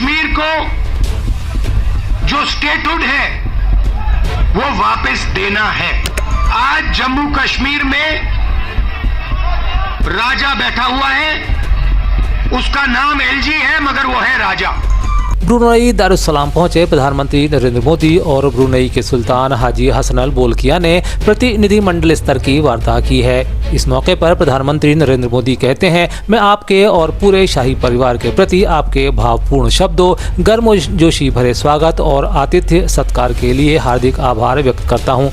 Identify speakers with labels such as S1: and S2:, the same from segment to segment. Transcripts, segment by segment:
S1: कश्मीर को जो स्टेटहुड है वो वापस देना है। आज जम्मू कश्मीर में राजा बैठा हुआ है, उसका नाम एलजी है मगर वो है राजा।
S2: ब्रुनई दारुस्सलाम पहुंचे प्रधानमंत्री नरेंद्र मोदी और ब्रुनई के सुल्तान हाजी हसन अल बोलकिया ने प्रतिनिधिमंडल स्तर की वार्ता की है। इस मौके पर प्रधानमंत्री नरेंद्र मोदी कहते हैं, मैं आपके और पूरे शाही परिवार के प्रति आपके भावपूर्ण शब्दों, गर्मजोशी भरे स्वागत और आतिथ्य सत्कार के लिए हार्दिक आभार व्यक्त करता हूँ।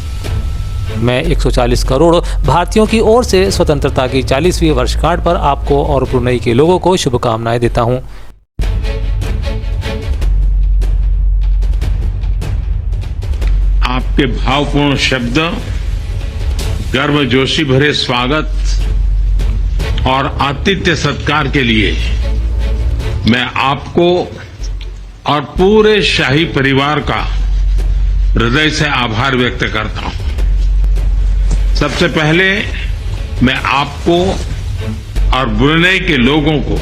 S2: मैं 140 करोड़ भारतीयों की ओर से स्वतंत्रता की 40वीं वर्षगांठ पर आपको और ब्रुनई के लोगों को शुभकामनाएं देता हूँ।
S3: आपके भावपूर्ण शब्द, गर्मजोशी भरे स्वागत और आतिथ्य सत्कार के लिए मैं आपको और पूरे शाही परिवार का हृदय से आभार व्यक्त करता हूं। सबसे पहले मैं आपको और ब्रुनई के लोगों को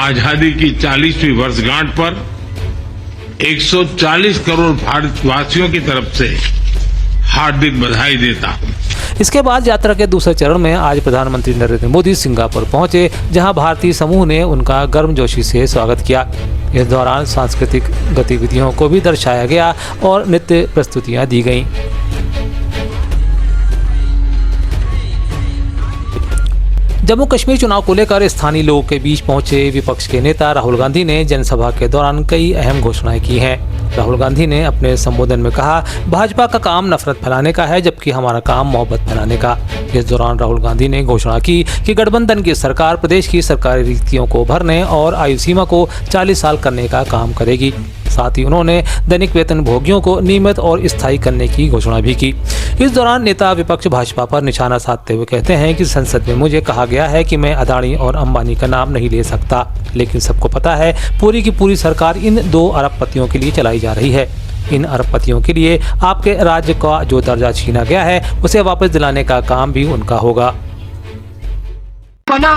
S3: आजादी की 40वीं वर्षगांठ पर 140 करोड़ भारतवासियों की तरफ से हार्दिक बधाई देता हूं।
S2: इसके बाद यात्रा के दूसरे चरण में आज प्रधानमंत्री नरेंद्र मोदी सिंगापुर पहुंचे, जहां भारतीय समूह ने उनका गर्मजोशी से स्वागत किया। इस दौरान सांस्कृतिक गतिविधियों को भी दर्शाया गया और नृत्य प्रस्तुतियां दी गईं। जम्मू कश्मीर चुनाव को लेकर स्थानीय लोगों के बीच पहुंचे विपक्ष के नेता राहुल गांधी ने जनसभा के दौरान कई अहम घोषणाएं की हैं। राहुल गांधी ने अपने संबोधन में कहा, भाजपा का काम नफरत फैलाने का है, जबकि हमारा काम मोहब्बत फैलाने का। इस दौरान राहुल गांधी ने घोषणा की कि गठबंधन की सरकार प्रदेश की सरकारी रिक्तियों को भरने और आयु सीमा को 40 साल करने का काम करेगी। साथ ही उन्होंने दैनिक वेतन भोगियों को नियमित और स्थायी करने की घोषणा भी की। इस दौरान नेता विपक्ष भाजपा पर निशाना साधते हुए कहते हैं कि संसद में मुझे कहा गया है कि मैं अदानी और अंबानी का नाम नहीं ले सकता, लेकिन सबको पता है पूरी की पूरी सरकार इन 2 अरबपतियों के लिए चलाई जा रही है। इन अरबपतियों के लिए आपके राज्य का जो दर्जा छीना गया है उसे वापस दिलाने का काम भी उनका होगा।
S1: बना,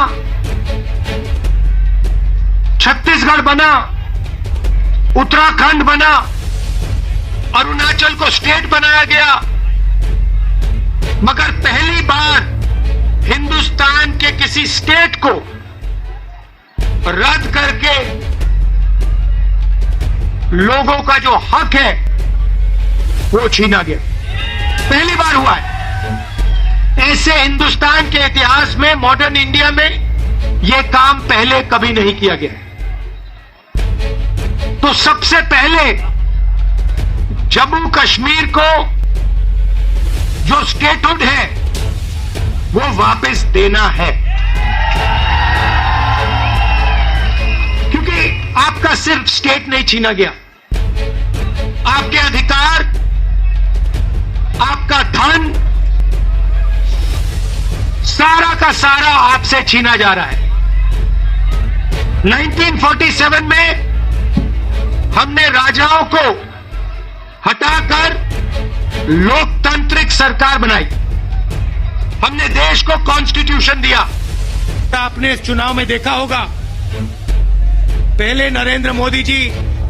S1: छत्तीसगढ़ बना, उत्तराखंड बना, अरुणाचल को स्टेट बनाया गया, मगर पहली बार हिंदुस्तान के किसी स्टेट को रद्द करके लोगों का जो हक है वो छीना गया। पहली बार हुआ है। ऐसे हिंदुस्तान के इतिहास में, मॉडर्न इंडिया में यह काम पहले कभी नहीं किया गया। तो सबसे पहले जम्मू कश्मीर को जो स्टेटहुड है वो वापस देना है, क्योंकि आपका सिर्फ स्टेट नहीं छीना गया, आपके अधिकार, आपका धन, सारा का सारा आपसे छीना जा रहा है। 1947 में हमने राजाओं को हटाकर लोकतांत्रिक सरकार बनाई, हमने देश को कॉन्स्टिट्यूशन दिया।
S4: आपने इस चुनाव में देखा होगा, पहले नरेंद्र मोदी जी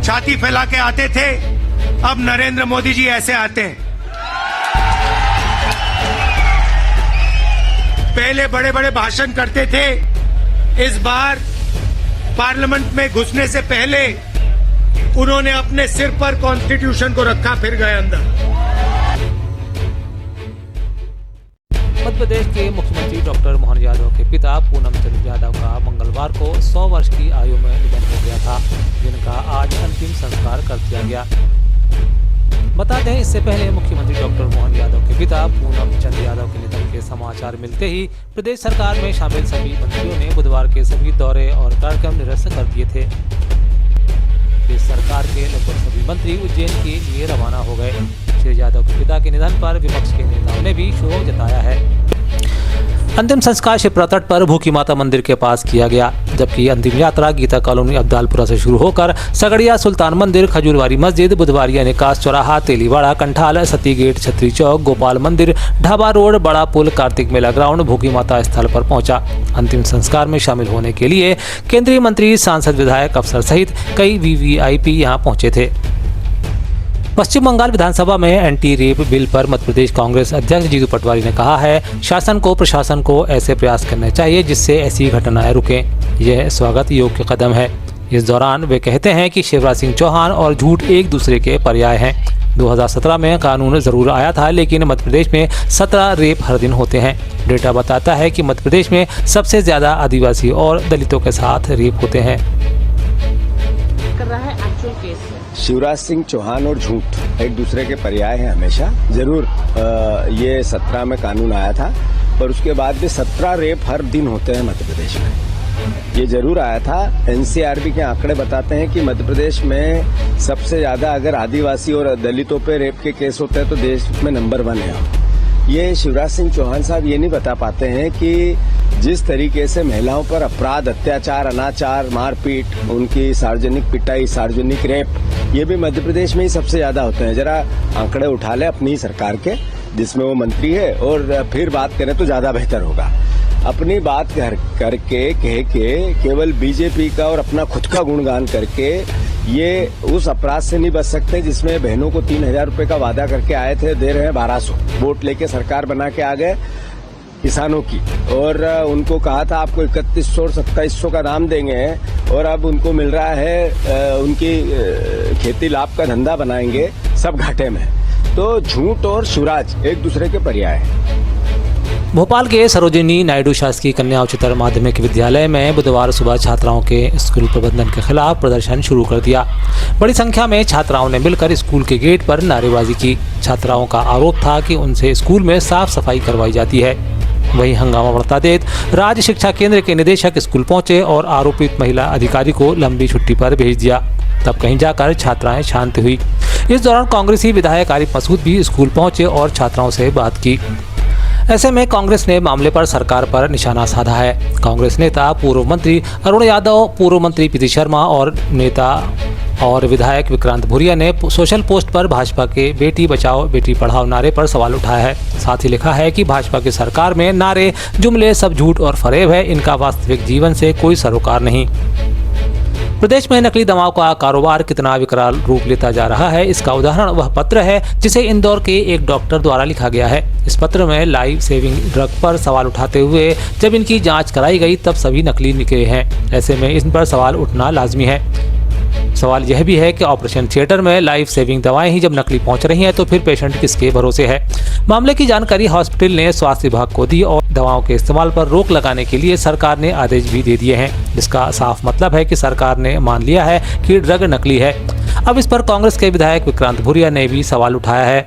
S4: छाती फैला के आते थे, अब नरेंद्र मोदी जी ऐसे आते हैं। पहले बड़े बड़े भाषण करते थे, इस बार पार्लियामेंट में घुसने से पहले उन्होंने अपने सिर पर कॉन्स्टिट्यूशन को रखा, फिर गए अंदर।
S2: मध्य प्रदेश के मुख्यमंत्री डॉक्टर मोहन यादव के पिता पूनम चंद यादव का मंगलवार को 100 वर्ष की आयु में निधन हो गया था, जिनका आज अंतिम संस्कार कर दिया गया। बता दें, इससे पहले मुख्यमंत्री डॉक्टर मोहन यादव के पिता पूनम चंद यादव के निधन के समाचार मिलते ही प्रदेश सरकार में शामिल सभी मंत्रियों ने बुधवार के सभी दौरे और कार्यक्रम निरस्त कर दिए थे। प्रदेश सरकार के लगभग सभी मंत्री उज्जैन के लिए रवाना हो गए। श्री यादव के पिता के निधन पर विपक्ष के नेताओं ने भी शोक जताया है। अंतिम संस्कार शिप्रा तट पर भूखी माता मंदिर के पास किया गया, जबकि अंतिम यात्रा गीता कॉलोनी अब्दालपुरा से शुरू होकर सगड़िया सुल्तान मंदिर, खजूरवारी मस्जिद, बुधवारिया निकास चौराहा, तेलीवाड़ा, कंठाल, सती गेट, छतरी चौक, गोपाल मंदिर, ढाबा रोड, बड़ा पुल, कार्तिक मेला ग्राउंड, भूखी माता स्थल पर पहुंचा। अंतिम संस्कार में शामिल होने के लिए केंद्रीय मंत्री, सांसद, विधायक, अफसर सहित कई वीवीआईपी यहां पहुंचे थे। पश्चिम बंगाल विधानसभा में एंटी रेप बिल पर मध्य प्रदेश कांग्रेस अध्यक्ष जीतू पटवारी ने कहा है, शासन को, प्रशासन को ऐसे प्रयास करने चाहिए जिससे ऐसी घटनाएं रुकें। यह स्वागत योग्य कदम है। इस दौरान वे कहते हैं कि शिवराज सिंह चौहान और झूठ एक दूसरे के पर्याय हैं। 2017 में कानून जरूर आया था, लेकिन मध्य प्रदेश में 17 रेप हर दिन होते हैं। डेटा बताता है कि मध्य प्रदेश में सबसे ज्यादा आदिवासी और दलितों के साथ रेप होते हैं।
S5: कर रहा है एक्चुअल केस है।
S6: शिवराज सिंह चौहान और झूठ एक दूसरे के पर्याय हैं हमेशा। जरूर ये 17 में कानून आया था, पर उसके बाद भी 17 रेप हर दिन होते हैं मध्य प्रदेश में। ये जरूर आया था। एनसीआरबी के आंकड़े बताते हैं कि मध्य प्रदेश में सबसे ज्यादा अगर आदिवासी और दलितों पे रेप के केस होते हैं तो देश में नंबर 1 है। ये शिवराज सिंह चौहान साहब ये नहीं बता पाते हैं कि जिस तरीके से महिलाओं पर अपराध, अत्याचार, अनाचार, मारपीट, उनकी सार्वजनिक पिटाई, सार्वजनिक रेप, ये भी मध्य प्रदेश में ही सबसे ज्यादा होते हैं। जरा आंकड़े उठा ले अपनी सरकार के, जिसमें वो मंत्री है, और फिर बात करें तो ज्यादा बेहतर होगा। अपनी बात करके कह के केवल बीजेपी का और अपना खुद का गुणगान करके ये उस अपराध से नहीं बच सकते जिसमें बहनों को 3,000 रुपए का वादा करके आए थे, दे रहे हैं 1200। वोट लेके सरकार बना के आ गए किसानों की, और उनको कहा था आपको 3100 और 2700 का दाम देंगे, और अब उनको मिल रहा है उनकी खेती लाभ का धंधा बनाएंगे, सब घाटे में। तो झूठ और शिवराज एक दूसरे के पर्याय है।
S2: भोपाल के सरोजिनी नायडू शासकीय कन्या उच्चतर माध्यमिक विद्यालय में बुधवार सुबह छात्राओं के स्कूल प्रबंधन के खिलाफ प्रदर्शन शुरू कर दिया। बड़ी संख्या में छात्राओं ने मिलकर स्कूल के गेट पर नारेबाजी की। छात्राओं का आरोप था कि उनसे स्कूल में साफ सफाई करवाई जाती है। वहीं हंगामा बढ़ता देख राज्य शिक्षा केंद्र के निदेशक स्कूल पहुंचे और आरोपित महिला अधिकारी को लंबी छुट्टी पर भेज दिया। तब कहीं जाकर छात्राएं शांत हुई। इस दौरान कांग्रेसी विधायक आरिफ मसूद भी स्कूल पहुंचे और छात्राओं से बात की। ऐसे में कांग्रेस ने मामले पर सरकार पर निशाना साधा है। कांग्रेस नेता पूर्व मंत्री अरुण यादव, पूर्व मंत्री पीसी शर्मा और नेता और विधायक विक्रांत भूरिया ने सोशल पोस्ट पर भाजपा के बेटी बचाओ बेटी पढ़ाओ नारे पर सवाल उठाया है। साथ ही लिखा है कि भाजपा की सरकार में नारे, जुमले सब झूठ और फरेब है, इनका वास्तविक जीवन से कोई सरोकार नहीं। प्रदेश में नकली दवाओं का कारोबार कितना विकराल रूप लेता जा रहा है, इसका उदाहरण वह पत्र है जिसे इंदौर के एक डॉक्टर द्वारा लिखा गया है। इस पत्र में लाइफ सेविंग ड्रग पर सवाल उठाते हुए जब इनकी जांच कराई गई तब सभी नकली निकले हैं। ऐसे में इन पर सवाल उठना लाजमी है। सवाल यह भी है कि ऑपरेशन थिएटर में लाइफ सेविंग दवाएं ही जब नकली पहुंच रही हैं तो फिर पेशेंट किसके भरोसे है। मामले की जानकारी हॉस्पिटल ने स्वास्थ्य विभाग को दी और दवाओं के इस्तेमाल पर रोक लगाने के लिए सरकार ने आदेश भी दे दिए हैं, जिसका साफ मतलब है कि सरकार ने मान लिया है कि ड्रग नकली है। अब इस पर कांग्रेस के विधायक विक्रांत भूरिया ने भी सवाल उठाया है।